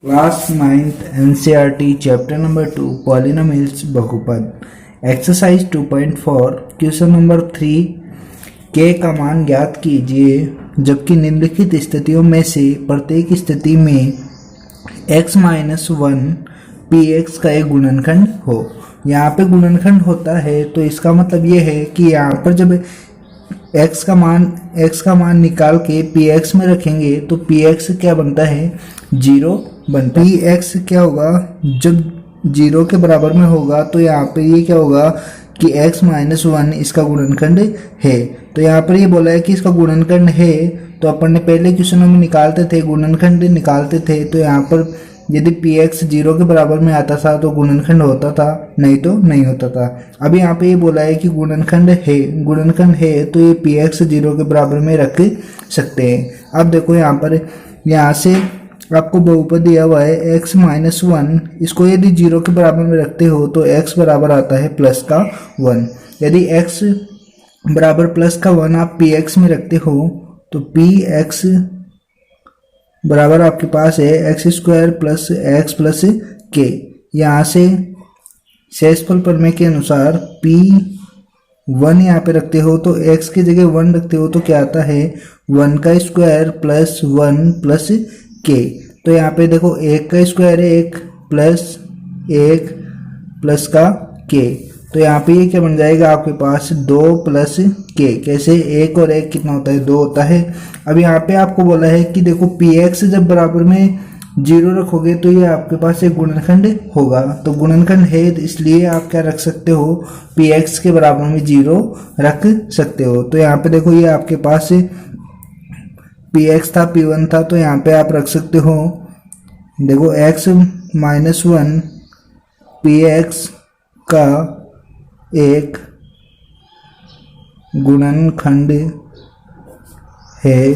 Class 9th NCERT chapter number 2 polynomials बहुपद exercise 2.4 question number 3 के का मान ज्ञात कीजिए जबकि निम्नलिखित स्थितियों में से प्रत्येक स्थिति में x माइनस 1 px का एक गुणनखंड हो। यहाँ पे गुणनखंड होता है तो इसका मतलब ये है कि यहाँ पर जब x का मान निकाल के px में रखेंगे तो px क्या बनता है, 0 बनता है। px क्या होगा, जब 0 के बराबर में होगा तो यहाँ पे ये क्या होगा कि x माइनस 1 इसका गुणनखंड है। तो यहाँ पर ये बोला है कि इसका गुणनखंड है, तो अपन ने पहले क्वेश्चनों में निकालते थे, गुणनखंड निकालते थे, तो यहाँ पर यदि px 0 के बराबर में आता था तो गुणनखंड होता था, नहीं तो नहीं होता था। अब यहाँ पे ये बोला है कि गुणनखंड है तो ये px 0 के बराबर में रख सकते हैं। अब देखो यहाँ से आपको बहुपद दिया हुआ है x माइनस 1, इसको यदि 0 के बराबर में रखते हो तो x बराबर आता है प्लस का 1। यदि x बराबर प्लस का 1 आप px में रखते हो तो px बराबर आपके पास है x square plus x plus के। यहाँ से शेषफल प्रमेय के अनुसार p1 यहाँ पे रखते हो तो x की जगह 1 रखते हो तो क्या आता है 1 का स्क्वायर प्लस 1 प्लस के। तो यहाँ पे देखो 1 का स्क्वायर है 1 प्लस का के, तो यहाँ पे ये क्या बन जाएगा आपके पास 2 प्लस के। कैसे, 1 और 1 कितना होता है, 2 होता है। अब यहाँ पे आपको बोला है कि देखो px जब बराबर में 0 रखोगे तो ये आपके पास एक गुणनखंड होगा, तो गुणनखंड है इसलिए आप क्या रख सकते हो, px के बराबर में 0 रख सकते हो। तो यहाँ पे देखो ये आपके पास px था p1 था, तो यहाँ पे आप रख सकते हो, देखो x माइनस 1 px का एक गुणनखंड है,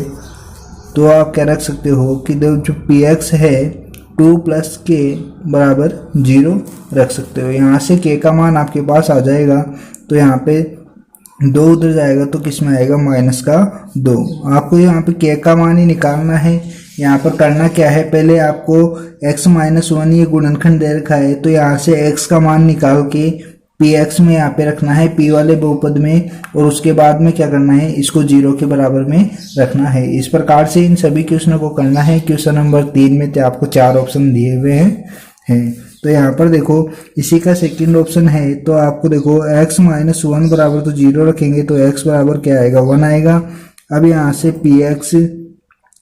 तो आप क्या रख सकते हो कि जो px है 2 प्लस के बराबर 0 रख सकते हो। यहाँ से k का मान आपके पास आ जाएगा, तो यहाँ पे 2 उधर जाएगा तो किस में आएगा, माइनस का 2। आपको यहाँ पे k का मान ही निकालना है। यहाँ पर करना क्या है, पहले आपको x माइनस 1 ये गुणनखंड दे रखा है, तो यहाँ से x का मान निकाल के px में यहाँ पे रखना है, p वाले बहुपद में, और उसके बाद में क्या करना है, इसको 0 के बराबर में रखना है। इस प्रकार से इन सभी क्वेश्चनों को करना है। क्वेश्चन नंबर 3 में तो आपको 4 ऑप्शन दिए हुए हैं। तो यहाँ पर देखो इसी का सेकंड ऑप्शन है, तो आपको देखो x माइनस 1 बराबर तो 0 रखेंगे तो x बराबर क्या आएगा, 1 आएगा। अब यहाँ से px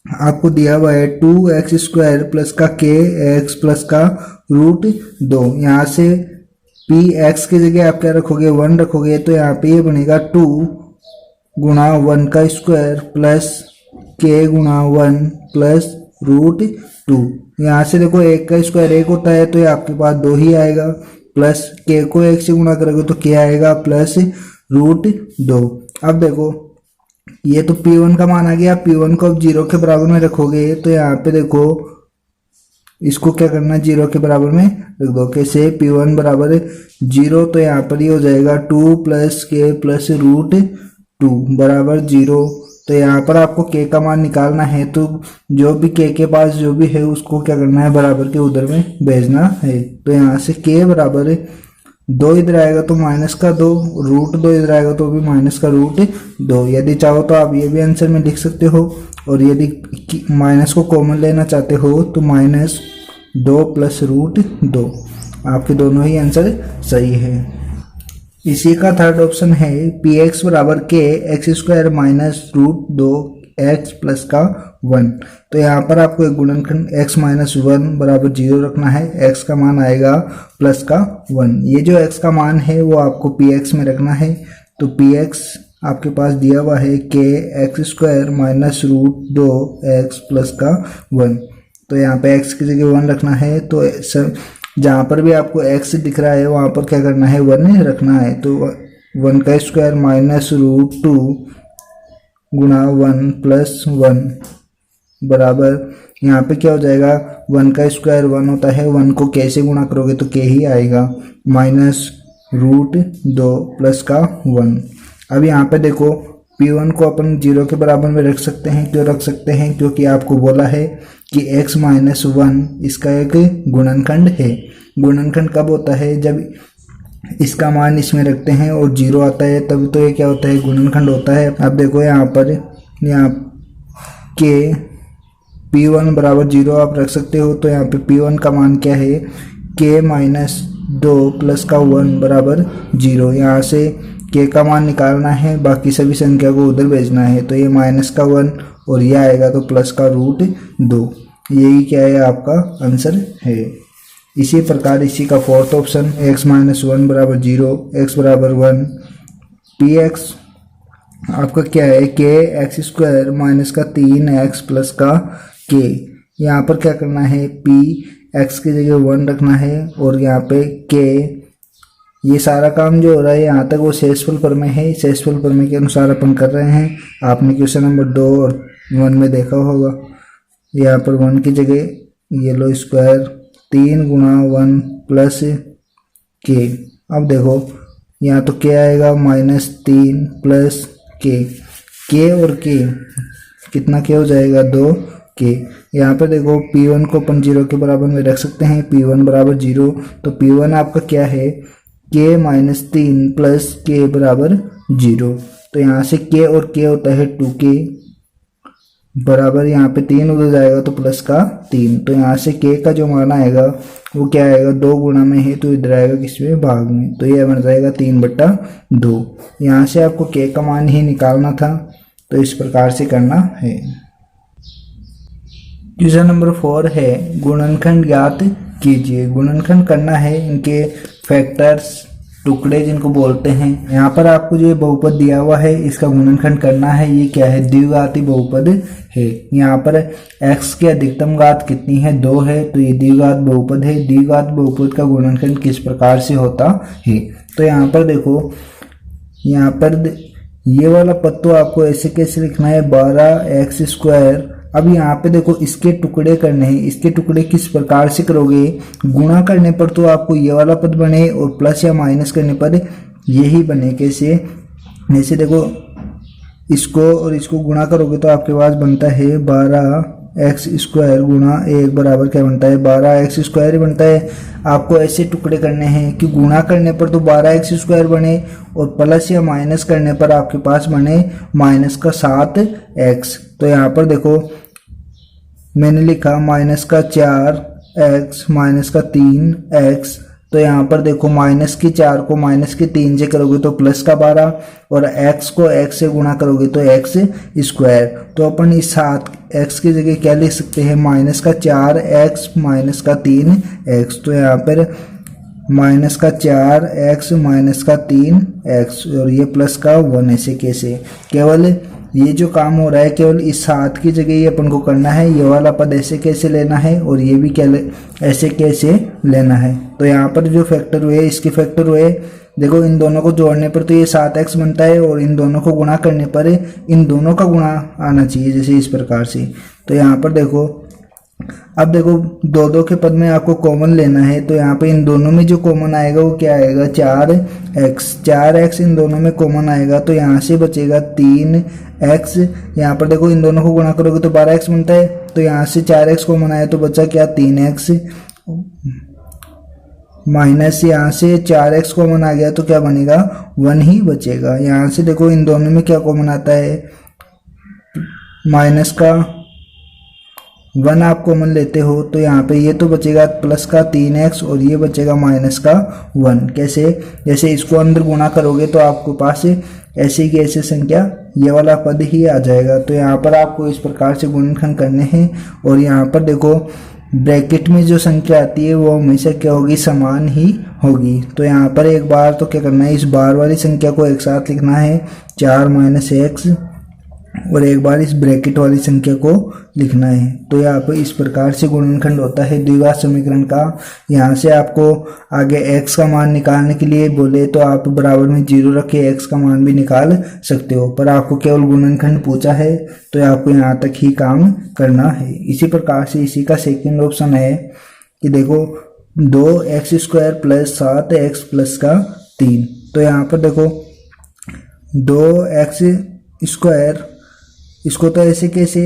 आपको दिया हुआ है 2x स्क्वायर प्लस का k x प्लस का रूट 2। यहाँ से px की जगह आप क्या रखोगे, 1 रखोगे, तो यहाँ पे ये बनेगा 2 गुणा 1 का स्क्वायर प्लस k गुणा 1 प्लस रूट 2। यहाँ से देखो 1 का स्क्वायर 1 होता है तो ये आपके पास 2 ही आएगा, प्लस k को 1 से गुणा करोगे तो k आएगा प्लस रूट 2। अब देखो ये तो p1 का मान आ गया, p1 को अब 0 के बराबर में रखोगे तो यहाँ पे देखो इसको क्या करना है, 0 के बराबर में रख दो। कैसे, p1 बराबर 0, तो यहाँ पर ये हो जाएगा 2 प्लस के प्लस रूट 2 बराबर 0। तो यहाँ पर आपको k का मान निकालना है, तो जो भी k के पास जो भी है उसको क्या करना है, बराबर के उधर में भेजना है। तो यहाँ से k बराबर 2 इधर आएगा तो माइनस का 2, रूट 2 इधर आएगा तो भी माइनस का रूट 2। यदि चाहो तो आप ये भी आंसर में लिख सकते हो, और यदि माइनस को कॉमन लेना चाहते हो तो माइनस 2 प्लस रूट 2। आपके दोनों ही आंसर सही है। इसी का थर्ड ऑप्शन है px बराबर k x square minus root 2 x plus का 1। तो यहाँ पर आपको एक गुणनखंड x माइनस 1 बराबर 0 रखना है, x का मान आएगा प्लस का 1। ये जो x का मान है वो आपको px में रखना है, तो px आपके पास दिया हुआ है k x square minus root 2 x plus का 1। तो यहाँ पे x की जगह 1 रखना है, तो जहाँ पर भी आपको x दिख रहा है वहाँ पर क्या करना है, 1 रखना है। तो 1 का स्क्वायर माइनस रूट 2 गुणा 1 प्लस 1 बराबर, यहाँ पे क्या हो जाएगा, 1 का स्क्वायर 1 होता है, 1 को k से गुणा करोगे तो k ही आएगा, माइनस रूट 2 प्लस का 1। अब यहाँ पे देखो P1 को अपन 0 के बराबर में रख सकते हैं। क्यों रख सकते हैं? क्योंकि आपको बोला है कि x माइनस 1 इसका एक गुणनखंड है। गुणनखंड कब होता है? जब इसका मान इसमें रखते हैं और 0 आता है तब तो ये क्या होता है? गुणनखंड होता है। अब देखो यहाँ पर के P1 बराबर 0 आप रख सकते हो, तो यहाँ पे P1 का मान क्या है? k माइनस 2 प्लस का 1 बराबर 0। यहाँ से k का मान निकालना है, बाकी सभी संख्या को उधर भेजना है, तो ये माइनस का 1 और ये आएगा तो प्लस का रूट 2। यही क्या है? आपका आंसर है। इसी प्रकार इसी का फोर्थ ऑप्शन x माइनस 1 बराबर 0, x बराबर 1, px आपका क्या है? k एक्स स्क्वायर माइनस का 3x प्लस का k। यहाँ पर क्या करना है? p x की जगह 1 रखना है और यहाँ पे k, ये सारा काम जो हो रहा है यहाँ तक वो शेषफल प्रमेय है। शेषफल प्रमेय के अनुसार अपन कर रहे हैं। आपने क्वेश्चन नंबर 2 और 1 में देखा होगा। यहाँ पर 1 की जगह ये लो स्क्वायर 3 गुणा 1 प्लस k। अब देखो यहाँ तो क्या आएगा? माइनस 3 प्लस k और k कितना k हो जाएगा? 2k। यहाँ पे देखो P1 को अपन 0 के बराबर में रख सकते हैं। P1 बराबर 0, तो P1 आपका क्या है? k माइनस 3 प्लस k बराबर 0। तो यहाँ से k और k होता है 2k बराबर, यहाँ पे 3 उधर जाएगा तो प्लस का 3। तो यहाँ से k का जो मान आएगा वो क्या आएगा? 2 गुणा में है तो इधर आएगा किसमें? भाग में, तो ये बन जाएगा 3/2। यहाँ से आपको k का मान ही निकालना था, तो इस प्रकार से करना है। क्वेश्चन नंबर 4 है गुणनखंड ज्ञात कीजिए। गुणनखंड करना है, इनके फैक्टर्स टुकड़े जिनको बोलते हैं। यहाँ पर आपको जो ये बहुपद दिया हुआ है इसका गुणनखंड करना है। ये क्या है? द्विघाती बहुपद है। यहाँ पर x की अधिकतम घात कितनी है? 2 है, तो ये द्विघात बहुपद है। द्विघात बहुपद का गुणनखंड किस प्रकार से होता है? तो यहाँ पर देखो, यहाँ पर ये वाला पद तो आपको ऐसे कैसे लिखना है? 12x square. अब यहाँ पे देखो इसके टुकड़े करने हैं। इसके टुकड़े किस प्रकार से करोगे? गुणा करने पर तो आपको ये वाला पद बने और प्लस या माइनस करने पर यही बने। कैसे? जैसे देखो इसको और इसको गुणा करोगे तो आपके पास बनता है 12x स्क्वायर गुणा 1 बराबर क्या बनता है? 12x स्क्वायर बनता है। आपको ऐसे टुकड़े करने हैं कि गुणा करने पर तो 12x स्क्वायर बने और प्लस या माइनस करने पर आपके पास बने माइनस का 7x। तो यहाँ पर देखो मैंने लिखा माइनस का 4x माइनस का 3x। तो यहाँ पर देखो माइनस की 4 को माइनस की 3 से करोगे तो प्लस का 12 और x को x से गुणा करोगे तो x स्क्वायर। तो अपन इस 7x की जगह क्या लिख सकते हैं? माइनस का 4x माइनस का 3x। तो यहाँ पर माइनस का 4x माइनस का 3x और ये प्लस का 1। ऐसे कैसे? केवल ये जो काम हो रहा है केवल इस 7 की जगह ये अपन को करना है। ये वाला पद ऐसे कैसे लेना है और ये भी क्या ऐसे कैसे लेना है। तो यहाँ पर जो फैक्टर हुए इसके फैक्टर हुए, देखो इन दोनों को जोड़ने पर तो ये 7x बनता है और इन दोनों को गुणा करने पर इन दोनों का गुणा आना चाहिए, जैसे इस प्रकार से। तो यहाँ पर देखो, अब देखो 2 के पद में आपको कॉमन लेना है, तो यहाँ पे इन दोनों में जो कॉमन आएगा वो क्या आएगा? 4x इन दोनों में कॉमन आएगा, तो यहाँ से बचेगा 3x। यहाँ पर देखो इन दोनों को गुणा करोगे तो 12x बनता है, तो यहाँ से 4x कॉमन आया तो बचा क्या? 3x माइनस यहाँ से 4x कॉमन आ गया तो क्या बनेगा? 1 ही बचेगा। यहाँ से देखो इन दोनों में क्या कॉमन आता है? माइनस का 1 आप कॉमन लेते हो तो यहाँ पे ये तो बचेगा प्लस का 3x और ये बचेगा माइनस का 1। कैसे? जैसे इसको अंदर गुणा करोगे तो आपको पास ऐसे की ऐसे संख्या ये वाला पद ही आ जाएगा। तो यहाँ पर आपको इस प्रकार से गुणनखंड करने हैं। और यहाँ पर देखो ब्रैकेट में जो संख्या आती है वो हमेशा क्या होगी? समान ही होगी। तो यहाँ पर एक बार तो क्या करना है? इस बार वाली संख्या को एक साथ लिखना है 4 माइनस x और एक बार इस ब्रैकेट वाली संख्या को लिखना है। तो यहाँ पर इस प्रकार से गुणनखंड होता है द्विघात समीकरण का। यहाँ से आपको आगे x का मान निकालने के लिए बोले तो आप बराबर में 0 रख के x का मान भी निकाल सकते हो, पर आपको केवल गुणनखंड पूछा है तो आपको यहाँ तक ही काम करना है। इसी प्रकार से इसी का सेकेंड ऑप्शन है कि देखो 2x square plus 7x plus का 3। तो यहाँ पर देखो 2x स्क्वायर, इसको तो ऐसे कैसे?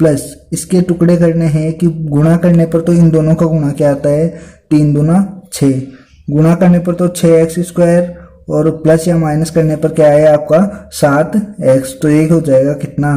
प्लस इसके टुकड़े करने हैं कि गुणा करने पर तो इन दोनों का गुणा क्या आता है, 3 दूना 6, गुणा करने पर तो 6x² और प्लस या माइनस करने पर क्या है आपका 7x। तो ये हो जाएगा कितना,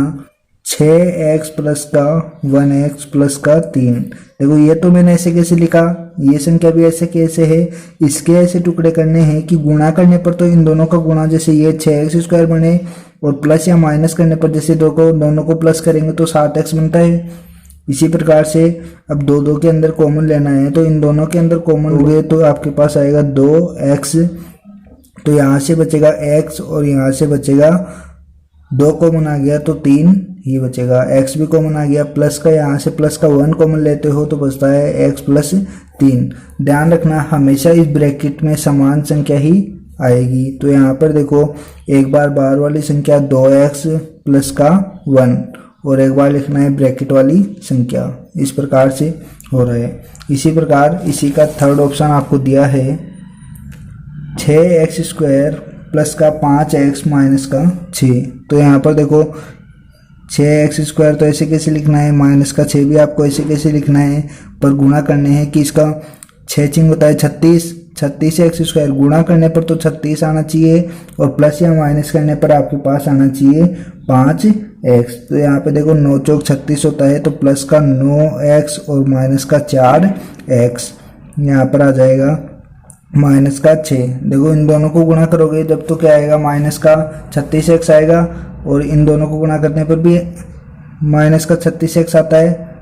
6x प्लस का 1x प्लस का 3। देखो ये तो मैंने ऐसे कैसे लिखा, ये संख्या भी ऐसे कैसे है, इसके ऐसे टुकड़े करने हैं कि गुणा करने पर तो इन दोनों का गुणा, जैसे ये 6x² बने, और प्लस या माइनस करने पर जैसे दोनों को प्लस करेंगे तो 7x बनता है। इसी प्रकार से अब दो के अंदर कॉमन लेना है, तो इन दोनों के अंदर कॉमन हुए तो आपके पास आएगा 2x, तो यहाँ से बचेगा x और यहाँ से बचेगा 2 कॉमन आ गया तो 3 ही बचेगा, x भी कॉमन आ गया, प्लस का यहाँ से प्लस का 1 कॉमन लेते हो तो बचता है x प्लस 3। ध्यान रखना हमेशा इस ब्रैकेट में समान संख्या ही आएगी। तो यहाँ पर देखो एक बार बाहर वाली संख्या 2x प्लस का 1 और एक बार लिखना है ब्रैकेट वाली संख्या, इस प्रकार से हो रहा है। इसी प्रकार इसी का थर्ड ऑप्शन आपको दिया है 6x² प्लस का 5x माइनस का 6। तो यहाँ पर देखो 6x² तो ऐसे कैसे लिखना है, माइनस का 6 भी आपको ऐसे कैसे लिखना है, पर गुणा करने हैं कि इसका 6 चिंग होता है 36x² गुणा करने पर तो 36 आना चाहिए और प्लस या माइनस करने पर आपके पास आना चाहिए 5x। तो यहाँ पे देखो 9 चौक 36 होता है, तो प्लस का 9x और माइनस का 4x, यहाँ पर आ जाएगा माइनस का 6। देखो इन दोनों को गुणा करोगे जब तो क्या आएगा, माइनस का 36x आएगा, और इन दोनों को गुणा करने पर भी माइनस का 36x आता है।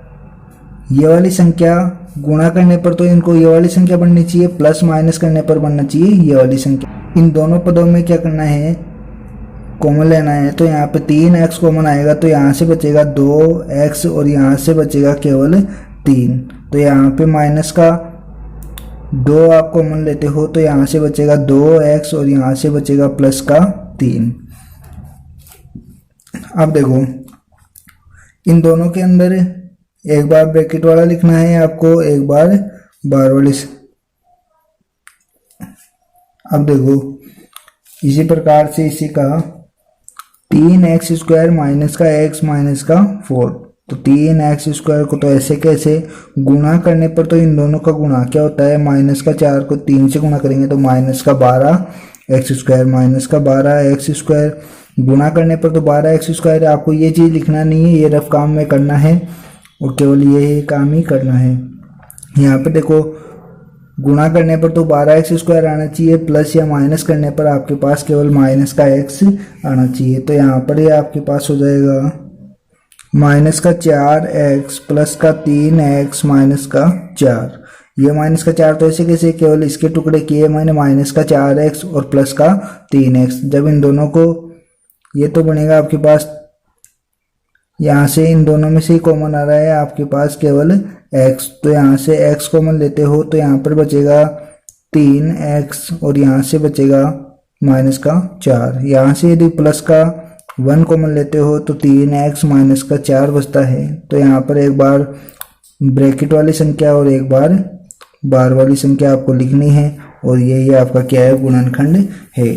ये वाली संख्या गुणा करने पर तो इनको ये वाली संख्या बननी चाहिए, प्लस माइनस करने पर बनना चाहिए ये वाली संख्या। इन दोनों पदों में क्या करना है, कॉमन लेना है। तो यहाँ पे 3x कॉमन आएगा, तो यहाँ से बचेगा 2x और यहाँ से बचेगा केवल 3। तो यहाँ पे माइनस का 2 आप कॉमन लेते हो तो यहाँ से बचेगा 2x और यहाँ से बचेगा प्लस का 3। अब देखो इन दोनों के अंदर एक बार ब्रैकेट वाला लिखना है आपको, एक बार बार वाली। अब देखो इसी प्रकार से इसी का 3x² माइनस का x माइनस का 4। तो 3x² को तो ऐसे कैसे, गुणा करने पर तो इन दोनों का गुणा क्या होता है, माइनस का 4 को 3 से गुणा करेंगे तो माइनस का 12x² माइनस का 12x², गुणा करने पर तो 12x²। आपको ये चीज़ लिखना नहीं है, ये रफ काम में करना है और केवल ये काम ही करना है। यहाँ पे देखो गुणा करने पर तो 12x² आना चाहिए, प्लस या माइनस करने पर आपके पास केवल माइनस का x आना चाहिए। तो यहाँ पर ये आपके पास हो जाएगा माइनस का 4x प्लस का 3x माइनस का 4। ये माइनस का 4 तो ऐसे कैसे, केवल इसके टुकड़े किए मैंने, माइनस का 4x और प्लस का 3x। जब इन दोनों को, ये तो बनेगा आपके पास, यहाँ से इन दोनों में से ही कॉमन आ रहा है आपके पास केवल x, तो यहाँ से x कॉमन लेते हो तो यहाँ पर बचेगा 3x और यहाँ से बचेगा माइनस का 4। यहाँ से यदि प्लस का 1 कॉमन लेते हो तो 3x माइनस का 4 बचता है। तो यहाँ पर एक बार ब्रैकेट वाली संख्या और एक बार बार वाली संख्या आपको लिखनी है, और यही आपका क्या है, गुणनखंड है।